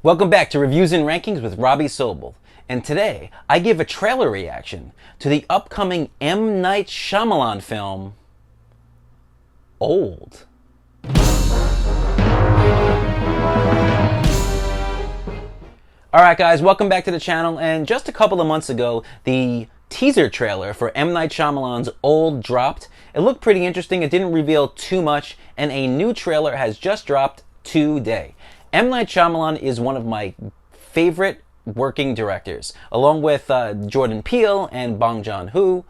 Welcome back to Reviews and Rankings with Robbie Sobel. And today, I give a trailer reaction to the upcoming M. Night Shyamalan film, Old. Alright guys, welcome back to the channel, and just a couple of months ago, the teaser trailer for M. Night Shyamalan's Old dropped. It looked pretty interesting, it didn't reveal too much, and a new trailer has just dropped today. M. Night Shyamalan is one of my favorite working directors. Along with Jordan Peele and Bong Joon-ho,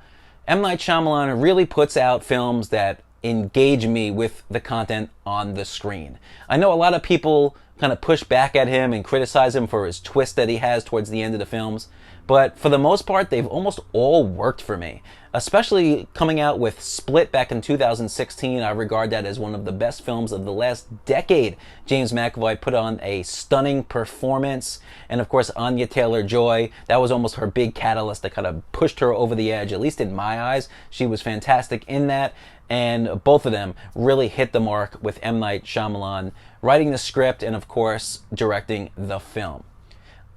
M. Night Shyamalan really puts out films that engage me with the content on the screen. I know a lot of people kind of push back at him and criticize him for his twist that he has towards the end of the films, but for the most part, they've almost all worked for me. Especially coming out with Split back in 2016, I regard that as one of the best films of the last decade. James McAvoy put on a stunning performance, and of course Anya Taylor-Joy, that was almost her big catalyst that kind of pushed her over the edge, at least in my eyes. She was fantastic in that, and both of them really hit the mark with M. Night Shyamalan writing the script and of course directing the film.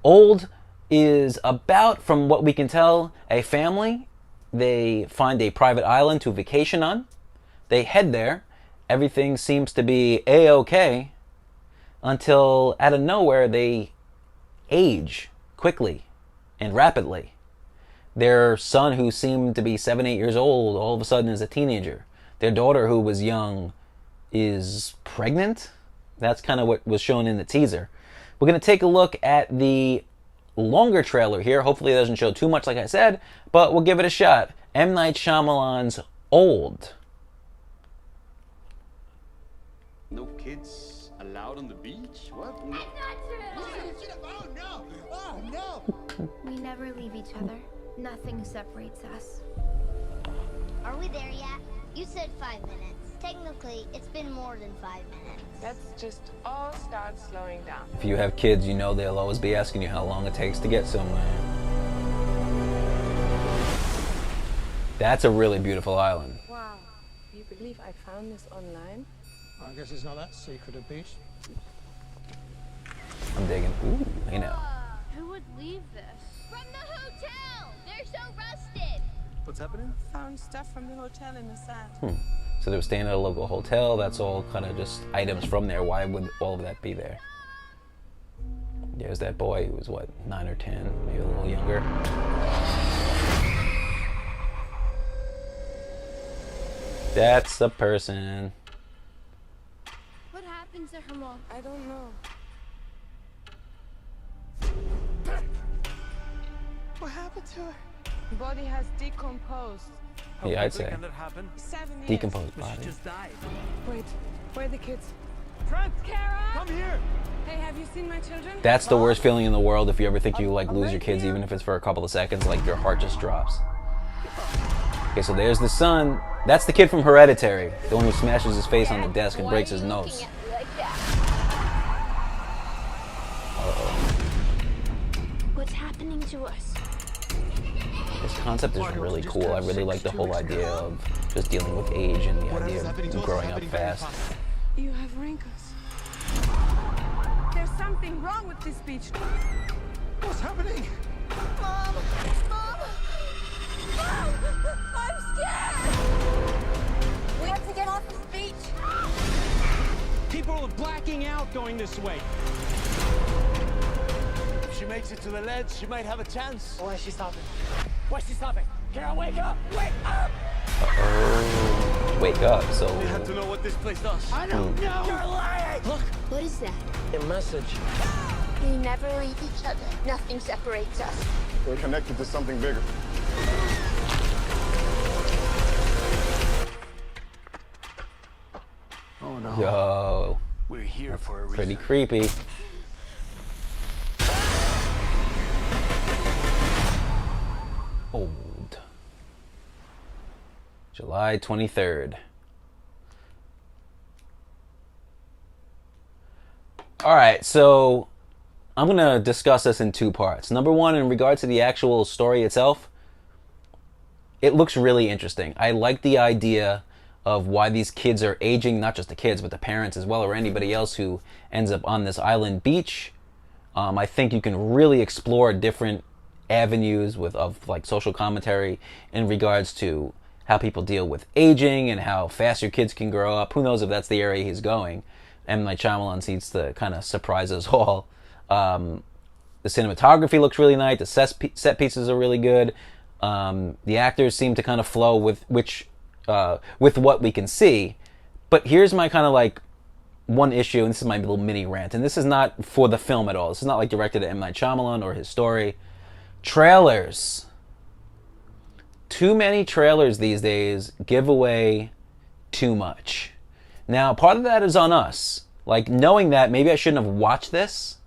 Old is about, from what we can tell, a family. They find a private island to vacation on. They head there. Everything seems to be a-okay until out of nowhere they age quickly and rapidly. Their son, who seemed to be 7-8 years old, all of a sudden is a teenager. Their daughter, who was young, is pregnant. That's kind of what was shown in the teaser. We're going to take a look at the longer trailer here. Hopefully it doesn't show too much, like I said, but we'll give it a shot. M. Night Shyamalan's Old. No kids allowed on the beach? What? It's not true! Oh no! Oh no! We never leave each other. Nothing separates us. Are we there yet? You said 5 minutes. Technically, it's been more than 5 minutes. Let's just all start slowing down. If you have kids, you know they'll always be asking you how long it takes to get somewhere. That's a really beautiful island. Wow. Do you believe I found this online? I guess it's not that secret a beach. I'm digging. Ooh, hey now. Who would leave this? From the hotel! They're so rusted! What's happening? Found stuff from the hotel in the sand. So they were staying at a local hotel. That's all kind of just items from there. Why would all of that be there? There's that boy who was, what, 9 or 10, maybe a little younger. That's the person. What happened to her, Mom? I don't know. What happened to her? The body has decomposed. Yeah, I'd say. Can that happen? 7 years. Decomposed She body. just died. Wait, where are the kids? Trent! Kara! Come here! Hey, have you seen my children? That's the worst feeling in the world if you ever think you like lose your kids, even if it's for a couple of seconds, like your heart just drops. Okay, so there's the son. That's the kid from Hereditary, the one who smashes his face on the desk and breaks his nose. What's happening to us? This concept is really cool. I really like the whole idea of just dealing with age and the idea of growing up fast. You have wrinkles. There's something wrong with this beach. What's happening? Mom! Mom! Mom! I'm scared! We have to get off this beach! People are blacking out going this way. If she makes it to the ledge, she might have a chance. Why is she stopping? Why is she stopping? Carol, wake up! Wake up! Uh-oh. Wake up, so... We have to know what this place does. I don't know! You're lying! Look! What is that? A message. We never leave each other. Nothing separates us. We're connected to something bigger. Oh no. Yo, We're here for a reason. pretty creepy. Old. July 23rd. Alright, so I'm going to discuss this in two parts. Number one, in regards to the actual story itself, it looks really interesting. I like the idea of why these kids are aging, not just the kids, but the parents as well, or anybody else who ends up on this island beach. I think you can really explore different avenues of like social commentary in regards to how people deal with aging and how fast your kids can grow up. Who knows if that's the area he's going. M. Night Shyamalan seems to kind of surprise us all. The cinematography looks really nice. The set pieces are really good. The actors seem to kind of flow with what we can see. But here's my kind of like one issue, and this is my little mini rant, and this is not for the film at all. This is not like directed at M. Night Shyamalan or his story. Trailers. Too many trailers these days give away too much. Now, part of that is on us. Like, knowing that, maybe I shouldn't have watched this.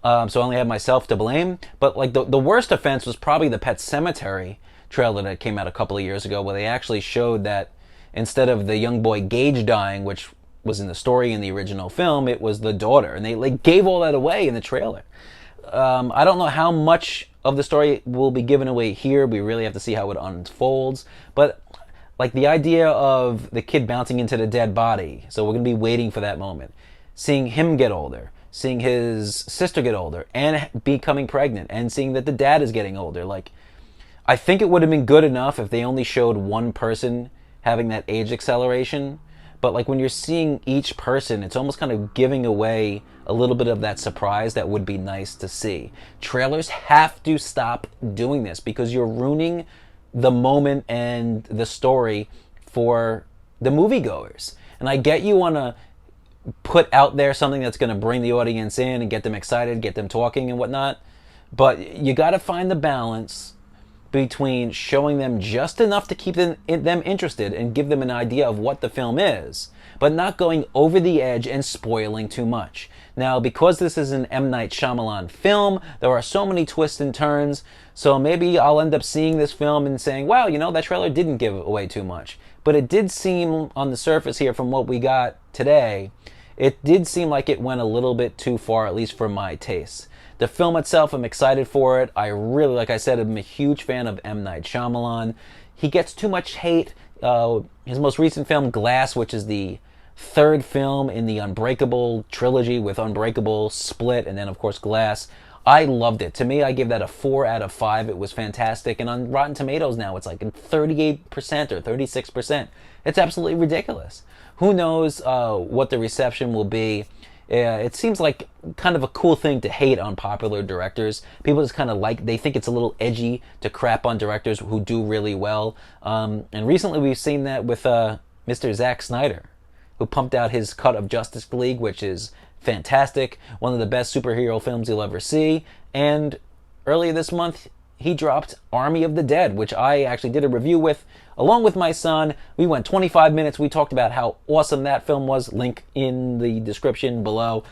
So I only have myself to blame. But, like, the worst offense was probably the Pet Sematary trailer that came out a couple of years ago, where they actually showed that instead of the young boy Gage dying, which was in the story in the original film, it was the daughter. And they like gave all that away in the trailer. I don't know how much of the story will be given away here. We really have to see how it unfolds. But like the idea of the kid bouncing into the dead body, so we're going to be waiting for that moment. Seeing him get older, seeing his sister get older, and becoming pregnant, and seeing that the dad is getting older. Like, I think it would have been good enough if they only showed one person having that age acceleration. But like when you're seeing each person, it's almost kind of giving away a little bit of that surprise that would be nice to see. Trailers have to stop doing this because you're ruining the moment and the story for the moviegoers. And I get you want to put out there something that's going to bring the audience in and get them excited, get them talking and whatnot. But you got to find the balance between showing them just enough to keep them interested and give them an idea of what the film is, but not going over the edge and spoiling too much. Now, because this is an M. Night Shyamalan film, there are so many twists and turns, so maybe I'll end up seeing this film and saying, wow, you know, that trailer didn't give away too much. But it did seem, on the surface here from what we got today, it did seem like it went a little bit too far, at least for my taste. The film itself, I'm excited for it. I really, like I said, I'm a huge fan of M. Night Shyamalan. He gets too much hate. His most recent film, Glass, which is the third film in the Unbreakable trilogy with Unbreakable, Split, and then, of course, Glass. I loved it. To me, I give that a 4 out of 5. It was fantastic. And on Rotten Tomatoes now, it's like 38% or 36%. It's absolutely ridiculous. Who knows what the reception will be. It seems like kind of a cool thing to hate on popular directors. People just kind of they think it's a little edgy to crap on directors who do really well. And recently we've seen that with Mr. Zack Snyder, who pumped out his cut of Justice League, which is fantastic. One of the best superhero films you'll ever see. And earlier this month, he dropped Army of the Dead, which I actually did a review with, along with my son. We went 25 minutes. We talked about how awesome that film was. Link in the description below.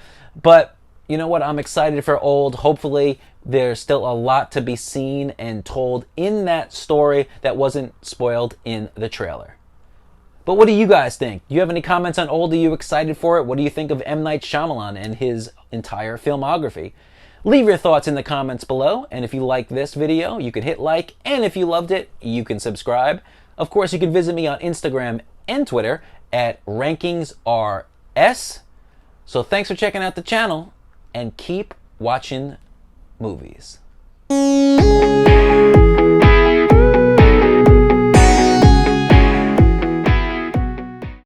But you know what? I'm excited for Old. Hopefully, there's still a lot to be seen and told in that story that wasn't spoiled in the trailer. But what do you guys think? Do you have any comments on Old? Are you excited for it? What do you think of M. Night Shyamalan and his entire filmography? Leave your thoughts in the comments below, and if you like this video, you can hit like, and if you loved it, you can subscribe. Of course, you can visit me on Instagram and Twitter at rankingsrs. So thanks for checking out the channel, and keep watching movies.